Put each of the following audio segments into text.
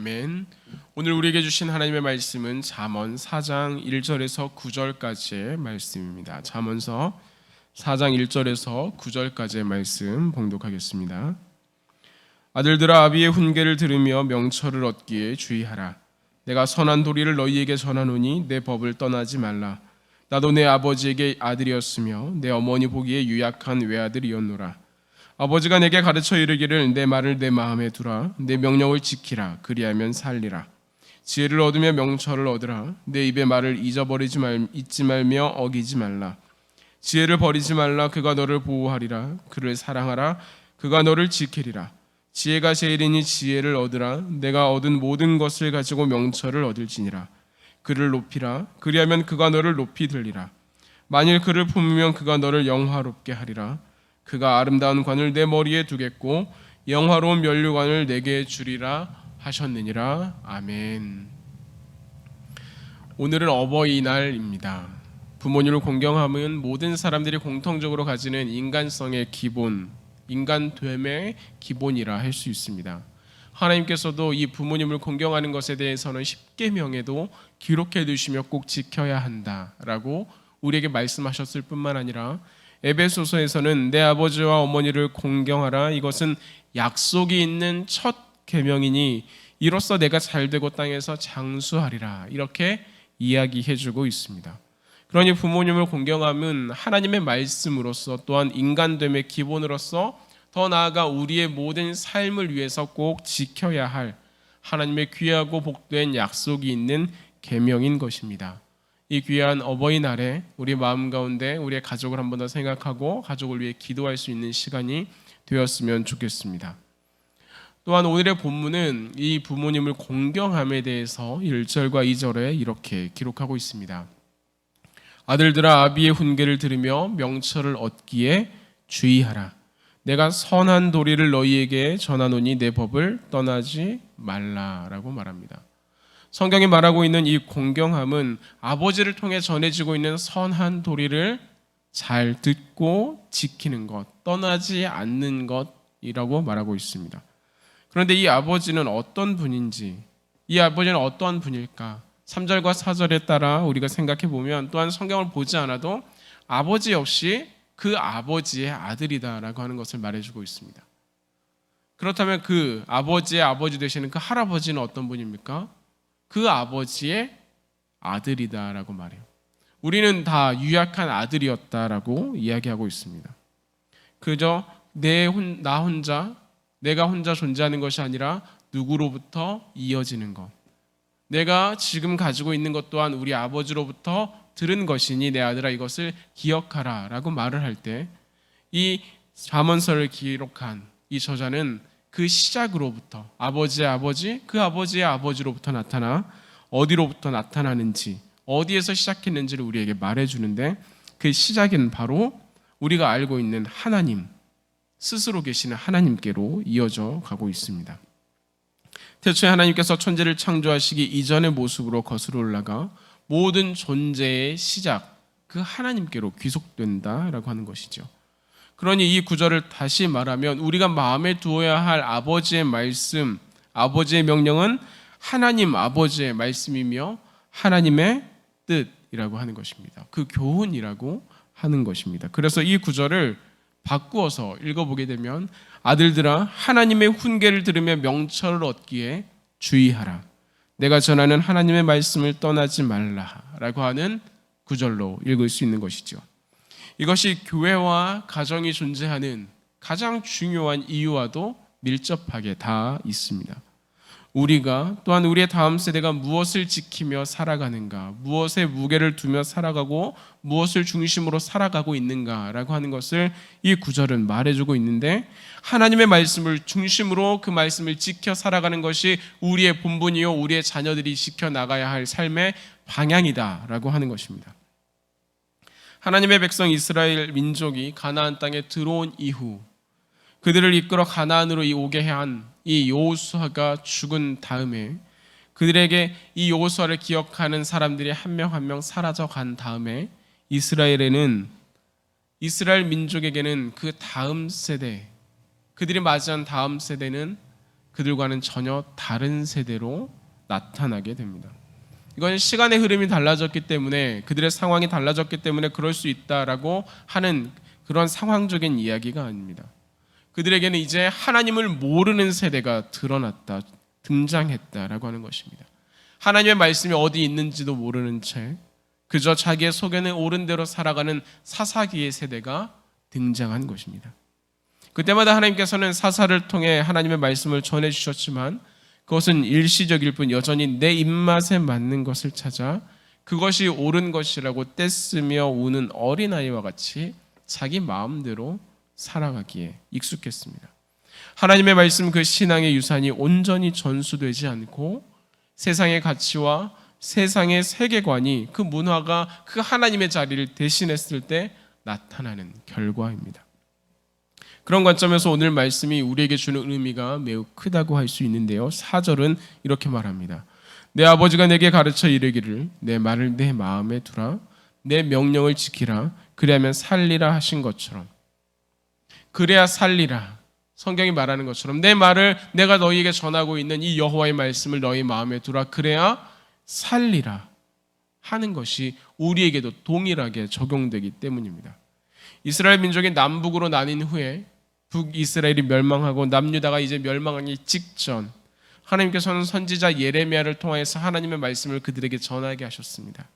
아멘. 오늘 우리에게 주신 하나님의 말씀은 잠언 4장 1절에서 9절까지의 말씀입니다. 잠언서 4장 1절에서 9절까지의 말씀 봉독하겠습니다. 아들들아, 아비의 훈계를 들으며 명철을 얻기에 주의하라. 내가 선한 도리를 너희에게 전하노니 내 법을 떠나지 말라. 나도 내 아버지에게 아들이었으며 내 어머니 보기에 유약한 외아들이었노라. 아버지가 내게 가르쳐 이르기를 내 말을 내 마음에 두라. 내 명령을 지키라. 그리하면 살리라. 지혜를 얻으며 명철을 얻으라. 내 입의 말을 잊지 말며 어기지 말라. 지혜를 버리지 말라. 그가 너를 보호하리라. 그를 사랑하라. 그가 너를 지키리라. 지혜가 제일이니 지혜를 얻으라. 내가 얻은 모든 것을 가지고 명철을 얻을지니라. 그를 높이라. 그리하면 그가 너를 높이 들리라. 만일 그를 품으면 그가 너를 영화롭게 하리라. 그가 아름다운 관을 내 머리에 두겠고 영화로운 면류관을 내게 주리라 하셨느니라. 아멘. 오늘은 어버이날입니다. 부모님을 공경함은 모든 사람들이 공통적으로 가지는 인간성의 기본, 인간됨의 기본이라 할 수 있습니다. 하나님께서도 이 부모님을 공경하는 것에 대해서는 십계명에도 기록해 두시며 꼭 지켜야 한다라고 우리에게 말씀하셨을 뿐만 아니라 에베소서에서는 내 아버지와 어머니를 공경하라. 이것은 약속이 있는 첫 계명이니 이로써 내가 잘되고 땅에서 장수하리라. 이렇게 이야기해주고 있습니다. 그러니 부모님을 공경함은 하나님의 말씀으로서 또한 인간됨의 기본으로서 더 나아가 우리의 모든 삶을 위해서 꼭 지켜야 할 하나님의 귀하고 복된 약속이 있는 계명인 것입니다. 이 귀한 어버이날에 우리 마음 가운데 우리의 가족을 한 번 더 생각하고 가족을 위해 기도할 수 있는 시간이 되었으면 좋겠습니다. 또한 오늘의 본문은 이 부모님을 공경함에 대해서 1절과 2절에 이렇게 기록하고 있습니다. 아들들아, 아비의 훈계를 들으며 명철을 얻기에 주의하라. 내가 선한 도리를 너희에게 전하노니 내 법을 떠나지 말라라고 말합니다. 성경이 말하고 있는 이 공경함은 아버지를 통해 전해지고 있는 선한 도리를 잘 듣고 지키는 것, 떠나지 않는 것이라고 말하고 있습니다. 그런데 이 아버지는 어떤 분인지, 이 아버지는 어떠한 분일까? 3절과 4절에 따라 우리가 생각해 보면 또한 성경을 보지 않아도 아버지 역시 그 아버지의 아들이다라고 하는 것을 말해주고 있습니다. 그렇다면 그 아버지의 아버지 되시는 그 할아버지는 어떤 분입니까? 그 아버지의 아들이다라고 말해요. 우리는 다 유약한 아들이었다라고 이야기하고 있습니다. 그저 내가 혼자 존재하는 것이 아니라 누구로부터 이어지는 것. 내가 지금 가지고 있는 것 또한 우리 아버지로부터 들은 것이니 내 아들아 이것을 기억하라 라고 말을 할 때 이 잠언서를 기록한 이 저자는 그 시작으로부터 아버지의 아버지, 그 아버지의 아버지로부터 나타나 어디로부터 나타나는지, 어디에서 시작했는지를 우리에게 말해주는데 그 시작은 바로 우리가 알고 있는 하나님, 스스로 계시는 하나님께로 이어져 가고 있습니다. 태초에 하나님께서 천지를 창조하시기 이전의 모습으로 거슬러 올라가 모든 존재의 시작, 그 하나님께로 귀속된다라고 하는 것이죠. 그러니 이 구절을 다시 말하면 우리가 마음에 두어야 할 아버지의 말씀, 아버지의 명령은 하나님 아버지의 말씀이며 하나님의 뜻이라고 하는 것입니다. 그 교훈이라고 하는 것입니다. 그래서 이 구절을 바꾸어서 읽어보게 되면 아들들아, 하나님의 훈계를 들으며 명철을 얻기에 주의하라. 내가 전하는 하나님의 말씀을 떠나지 말라라고 하는 구절로 읽을 수 있는 것이죠. 이것이 교회와 가정이 존재하는 가장 중요한 이유와도 밀접하게 다 있습니다. 우리가 또한 우리의 다음 세대가 무엇을 지키며 살아가는가, 무엇에 무게를 두며 살아가고 무엇을 중심으로 살아가고 있는가라고 하는 것을 이 구절은 말해주고 있는데 하나님의 말씀을 중심으로 그 말씀을 지켜 살아가는 것이 우리의 본분이요 우리의 자녀들이 지켜나가야 할 삶의 방향이다라고 하는 것입니다. 하나님의 백성 이스라엘 민족이 가나안 땅에 들어온 이후 그들을 이끌어 가나안으로 오게 한 이 여호수아가 죽은 다음에 그들에게 이 여호수아를 기억하는 사람들이 한 명 한 명 사라져 간 다음에 이스라엘 민족에게는 그 다음 세대, 그들이 맞이한 다음 세대는 그들과는 전혀 다른 세대로 나타나게 됩니다. 이건 시간의 흐름이 달라졌기 때문에, 그들의 상황이 달라졌기 때문에 그럴 수 있다라고 하는 그런 상황적인 이야기가 아닙니다. 그들에게는 이제 하나님을 모르는 세대가 드러났다, 등장했다라고 하는 것입니다. 하나님의 말씀이 어디 있는지도 모르는 채 그저 자기의 속에는 옳은 대로 살아가는 사사기의 세대가 등장한 것입니다. 그때마다 하나님께서는 사사를 통해 하나님의 말씀을 전해주셨지만 그것은 일시적일 뿐 여전히 내 입맛에 맞는 것을 찾아 그것이 옳은 것이라고 떼쓰며 우는 어린아이와 같이 자기 마음대로 살아가기에 익숙했습니다. 하나님의 말씀, 그 신앙의 유산이 온전히 전수되지 않고 세상의 가치와 세상의 세계관이, 그 문화가 그 하나님의 자리를 대신했을 때 나타나는 결과입니다. 그런 관점에서 오늘 말씀이 우리에게 주는 의미가 매우 크다고 할 수 있는데요. 4절은 이렇게 말합니다. 내 아버지가 내게 가르쳐 이르기를 내 말을 내 마음에 두라, 내 명령을 지키라, 그리하면 살리라 하신 것처럼, 그래야 살리라, 성경이 말하는 것처럼 내 말을, 내가 너희에게 전하고 있는 이 여호와의 말씀을 너희 마음에 두라, 그래야 살리라 하는 것이 우리에게도 동일하게 적용되기 때문입니다. 이스라엘 민족이 남북으로 나뉜 후에 북이스라엘이 멸망하고 남유다가 이제 멸망하기 직전, 하나님께서는 선지자 예레미야를 통해서 하나님의 말씀을 그들에게 전하게 하셨습니다.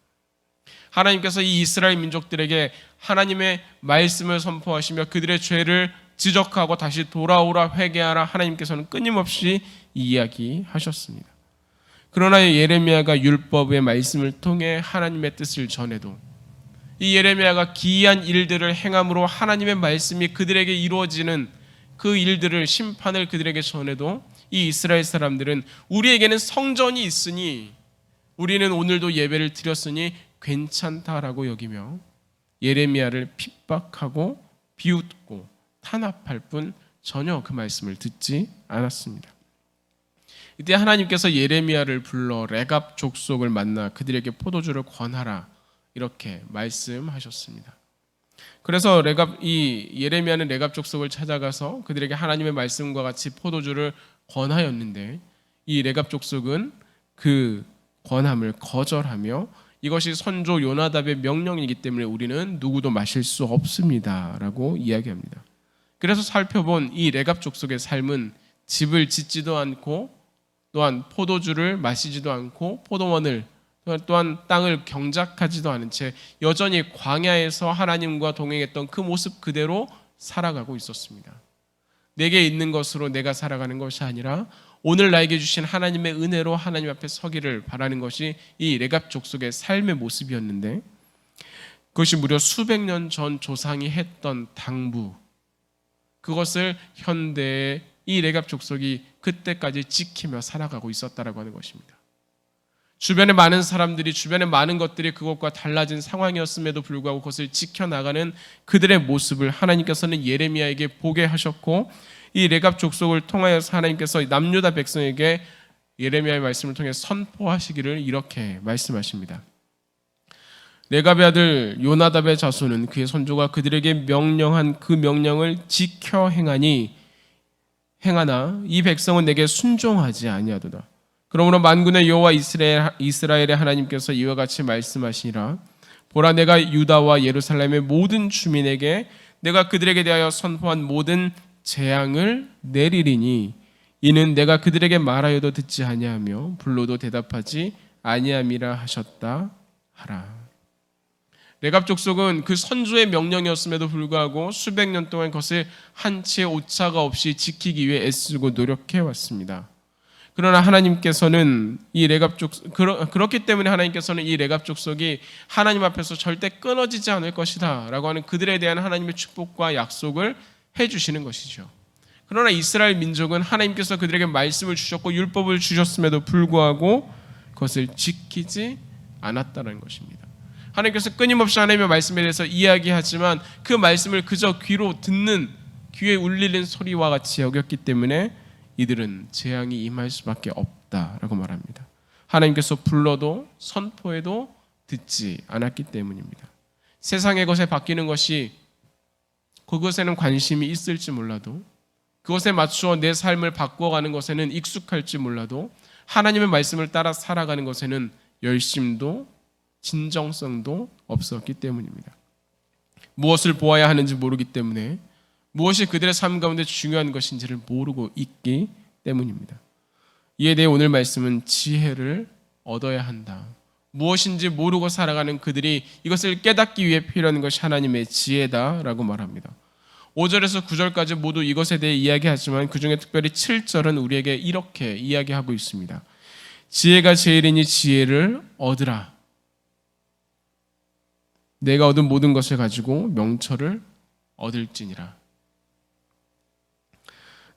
하나님께서 이 이스라엘 민족들에게 하나님의 말씀을 선포하시며 그들의 죄를 지적하고 다시 돌아오라, 회개하라, 하나님께서는 끊임없이 이야기하셨습니다. 그러나 예레미야가 율법의 말씀을 통해 하나님의 뜻을 전해도 이 예레미야가 기이한 일들을 행함으로 하나님의 말씀이 그들에게 이루어지는 그 일들을, 심판을 그들에게 전해도 이 이스라엘 사람들은 우리에게는 성전이 있으니, 우리는 오늘도 예배를 드렸으니 괜찮다라고 여기며 예레미야를 핍박하고 비웃고 탄압할 뿐 전혀 그 말씀을 듣지 않았습니다. 이때 하나님께서 예레미야를 불러 레갑 족속을 만나 그들에게 포도주를 권하라, 이렇게 말씀하셨습니다. 그래서 예레미야는 레갑 족속을 찾아가서 그들에게 하나님의 말씀과 같이 포도주를 권하였는데, 이 레갑 족속은 그 권함을 거절하며 이것이 선조 요나답의 명령이기 때문에 우리는 누구도 마실 수 없습니다라고 이야기합니다. 그래서 살펴본 이 레갑 족속의 삶은 집을 짓지도 않고 또한 포도주를 마시지도 않고 포도원을 또한 땅을 경작하지도 않은 채 여전히 광야에서 하나님과 동행했던 그 모습 그대로 살아가고 있었습니다. 내게 있는 것으로 내가 살아가는 것이 아니라 오늘 나에게 주신 하나님의 은혜로 하나님 앞에 서기를 바라는 것이 이 레갑 족속의 삶의 모습이었는데, 그것이 무려 수백 년 전 조상이 했던 당부, 그것을 현대의 이 레갑 족속이 그때까지 지키며 살아가고 있었다라고 하는 것입니다. 주변에 많은 사람들이, 주변에 많은 것들이 그것과 달라진 상황이었음에도 불구하고 그것을 지켜나가는 그들의 모습을 하나님께서는 예레미야에게 보게 하셨고, 이 레갑 족속을 통하여서 하나님께서 남유다 백성에게 예레미야의 말씀을 통해 선포하시기를 이렇게 말씀하십니다. 레갑의 아들 요나답의 자손은 그의 선조가 그들에게 명령한 그 명령을 지켜 행하나 이 백성은 내게 순종하지 아니하도다. 그러므로 만군의 여호와 이스라엘의 하나님께서 이와 같이 말씀하시니라. 보라, 내가 유다와 예루살렘의 모든 주민에게 내가 그들에게 대하여 선포한 모든 재앙을 내리리니 이는 내가 그들에게 말하여도 듣지 아니하며 불러도 대답하지 아니함이라 하셨다 하라. 레갑 족속은 그 선조의 명령이었음에도 불구하고 수백 년 동안 그것을 한치의 오차가 없이 지키기 위해 애쓰고 노력해 왔습니다. 그러나 하나님께서는 이 레갑 족속, 그렇기 때문에 하나님께서는 이 레갑 족속이 하나님 앞에서 절대 끊어지지 않을 것이다 라고 하는 그들에 대한 하나님의 축복과 약속을 해주시는 것이죠. 그러나 이스라엘 민족은 하나님께서 그들에게 말씀을 주셨고 율법을 주셨음에도 불구하고 그것을 지키지 않았다는 것입니다. 하나님께서 끊임없이 하나님의 말씀에 대해서 이야기하지만 그 말씀을 그저 귀로 듣는, 귀에 울리는 소리와 같이 여겼기 때문에 이들은 재앙이 임할 수밖에 없다라고 말합니다. 하나님께서 불러도 선포해도 듣지 않았기 때문입니다. 세상의 것에 바뀌는 것이 그것에는 관심이 있을지 몰라도 그것에 맞추어 내 삶을 바꿔가는 것에는 익숙할지 몰라도 하나님의 말씀을 따라 살아가는 것에는 열심도 진정성도 없었기 때문입니다. 무엇을 보아야 하는지 모르기 때문에, 무엇이 그들의 삶 가운데 중요한 것인지를 모르고 있기 때문입니다. 이에 대해 오늘 말씀은 지혜를 얻어야 한다. 무엇인지 모르고 살아가는 그들이 이것을 깨닫기 위해 필요한 것이 하나님의 지혜다라고 말합니다. 5절에서 9절까지 모두 이것에 대해 이야기하지만 그중에 특별히 7절은 우리에게 이렇게 이야기하고 있습니다. 지혜가 제일이니 지혜를 얻으라. 내가 얻은 모든 것을 가지고 명철을 얻을지니라.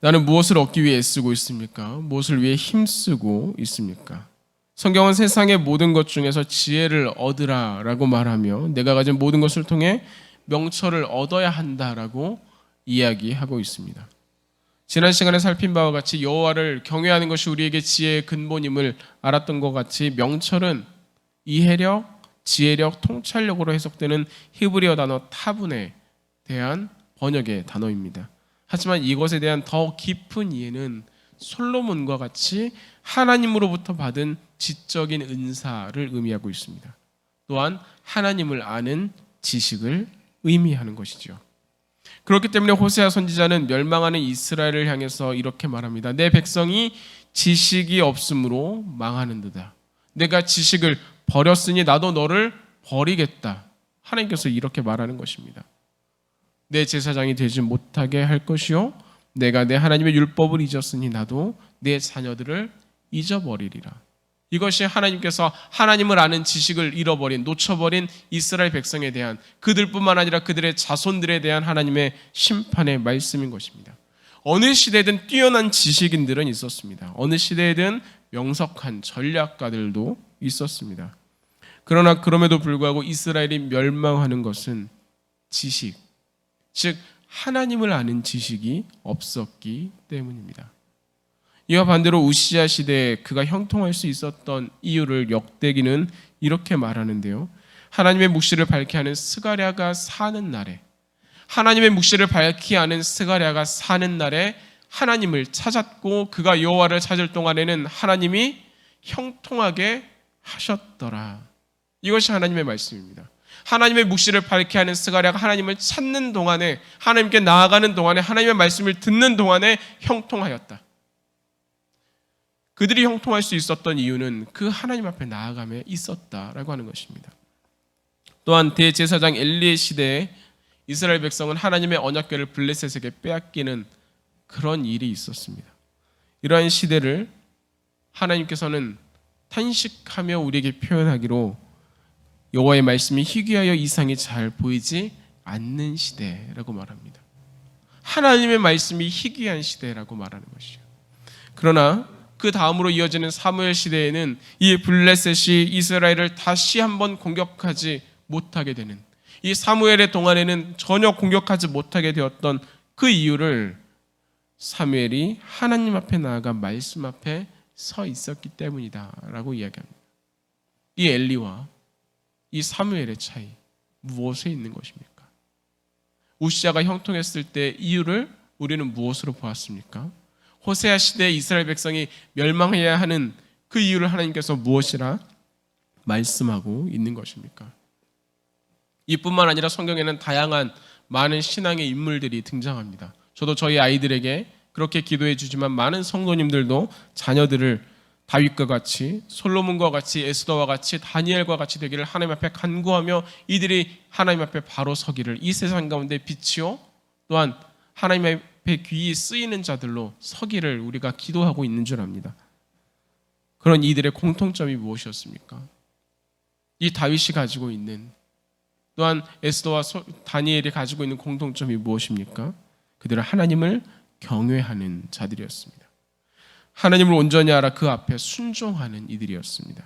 나는 무엇을 얻기 위해 애쓰고 있습니까? 무엇을 위해 힘쓰고 있습니까? 성경은 세상의 모든 것 중에서 지혜를 얻으라 라고 말하며 내가 가진 모든 것을 통해 명철을 얻어야 한다라고 이야기하고 있습니다. 지난 시간에 살핀 바와 같이 여호와를 경외하는 것이 우리에게 지혜의 근본임을 알았던 것 같이 명철은 이해력, 지혜력, 통찰력으로 해석되는 히브리어 단어 타분에 대한 번역의 단어입니다. 하지만 이것에 대한 더 깊은 이해는 솔로몬과 같이 하나님으로부터 받은 지적인 은사를 의미하고 있습니다. 또한 하나님을 아는 지식을 의미하는 것이죠. 그렇기 때문에 호세아 선지자는 멸망하는 이스라엘을 향해서 이렇게 말합니다. 내 백성이 지식이 없으므로 망하는도다. 내가 지식을 버렸으니 나도 너를 버리겠다. 하나님께서 이렇게 말하는 것입니다. 내 제사장이 되지 못하게 할 것이요 내가 내 하나님의 율법을 잊었으니 나도 내 자녀들을 잊어버리리라. 이것이 하나님께서 하나님을 아는 지식을 잃어버린, 놓쳐버린 이스라엘 백성에 대한, 그들뿐만 아니라 그들의 자손들에 대한 하나님의 심판의 말씀인 것입니다. 어느 시대든 뛰어난 지식인들은 있었습니다. 어느 시대에든 명석한 전략가들도 있었습니다. 그러나 그럼에도 불구하고 이스라엘이 멸망하는 것은 지식, 즉 하나님을 아는 지식이 없었기 때문입니다. 이와 반대로 우시야 시대에 그가 형통할 수 있었던 이유를 역대기는 이렇게 말하는데요. 하나님의 묵시를 밝히 하는 스가랴가 사는 날에, 하나님의 묵시를 밝히 하는 스가랴가 사는 날에 하나님을 찾았고 그가 여호와를 찾을 동안에는 하나님이 형통하게 하셨더라. 이것이 하나님의 말씀입니다. 하나님의 묵시를 밝히 하는 스가랴가 하나님을 찾는 동안에, 하나님께 나아가는 동안에, 하나님의 말씀을 듣는 동안에 형통하였다. 그들이 형통할 수 있었던 이유는 그 하나님 앞에 나아감에 있었다라고 하는 것입니다. 또한 대제사장 엘리의 시대에 이스라엘 백성은 하나님의 언약궤를 블레셋에게 빼앗기는 그런 일이 있었습니다. 이러한 시대를 하나님께서는 탄식하며 우리에게 표현하기로 여호와의 말씀이 희귀하여 이상이 잘 보이지 않는 시대라고 말합니다. 하나님의 말씀이 희귀한 시대라고 말하는 것이죠. 그러나 그 다음으로 이어지는 사무엘 시대에는 이 블레셋이 이스라엘을 다시 한번 공격하지 못하게 되는, 이 사무엘의 동안에는 전혀 공격하지 못하게 되었던 그 이유를 사무엘이 하나님 앞에 나아가 말씀 앞에 서 있었기 때문이다라고 이야기합니다. 이 엘리와 이 사무엘의 차이, 무엇에 있는 것입니까? 우시야가 형통했을 때 이유를 우리는 무엇으로 보았습니까? 호세아 시대의 이스라엘 백성이 멸망해야 하는 그 이유를 하나님께서 무엇이라 말씀하고 있는 것입니까? 이뿐만 아니라 성경에는 다양한 많은 신앙의 인물들이 등장합니다. 저도 저희 아이들에게 그렇게 기도해 주지만 많은 성도님들도 자녀들을 다윗과 같이, 솔로몬과 같이, 에스더와 같이, 다니엘과 같이 되기를 하나님 앞에 간구하며 이들이 하나님 앞에 바로 서기를, 이 세상 가운데 빛이요 또한 하나님 앞에 귀히 쓰이는 자들로 서기를 우리가 기도하고 있는 줄 압니다. 그런 이들의 공통점이 무엇이었습니까? 이 다윗이 가지고 있는, 또한 에스더와 다니엘이 가지고 있는 공통점이 무엇입니까? 그들은 하나님을 경외하는 자들이었습니다. 하나님을 온전히 알아 그 앞에 순종하는 이들이었습니다.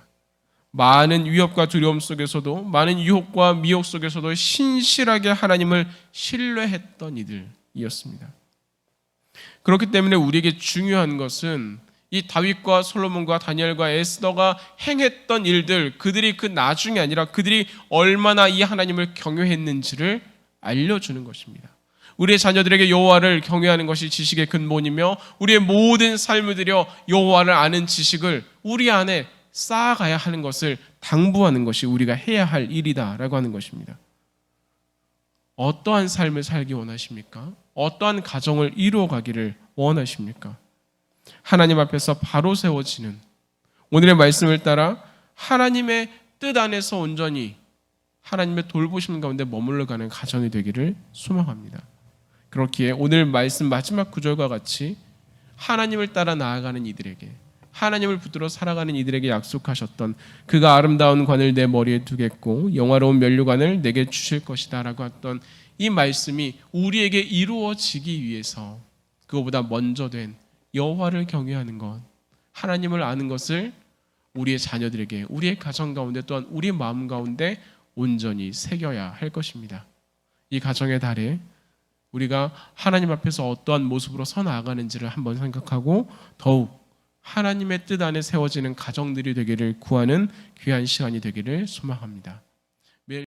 많은 위협과 두려움 속에서도, 많은 유혹과 미혹 속에서도 신실하게 하나님을 신뢰했던 이들이었습니다. 그렇기 때문에 우리에게 중요한 것은 이 다윗과 솔로몬과 다니엘과 에스더가 행했던 일들, 그들이 그 나중이 아니라 그들이 얼마나 이 하나님을 경외했는지를 알려주는 것입니다. 우리의 자녀들에게 여호와를 경외하는 것이 지식의 근본이며 우리의 모든 삶을 들여 여호와를 아는 지식을 우리 안에 쌓아가야 하는 것을 당부하는 것이 우리가 해야 할 일이다라고 하는 것입니다. 어떠한 삶을 살기 원하십니까? 어떠한 가정을 이루어가기를 원하십니까? 하나님 앞에서 바로 세워지는 오늘의 말씀을 따라 하나님의 뜻 안에서 온전히 하나님의 돌보심 가운데 머물러가는 가정이 되기를 소망합니다. 그렇기에 오늘 말씀 마지막 구절과 같이 하나님을 따라 나아가는 이들에게, 하나님을 붙들어 살아가는 이들에게 약속하셨던 그가 아름다운 관을 내 머리에 두겠고 영화로운 면류관을 내게 주실 것이다 라고 했던 이 말씀이 우리에게 이루어지기 위해서 그것보다 먼저 된 여호와를 경외하는 것, 하나님을 아는 것을 우리의 자녀들에게, 우리의 가정 가운데 또한 우리의 마음 가운데 온전히 새겨야 할 것입니다. 이 가정의 달에 우리가 하나님 앞에서 어떠한 모습으로 서 나아가는지를 한번 생각하고 더욱 하나님의 뜻 안에 세워지는 가정들이 되기를 구하는 귀한 시간이 되기를 소망합니다.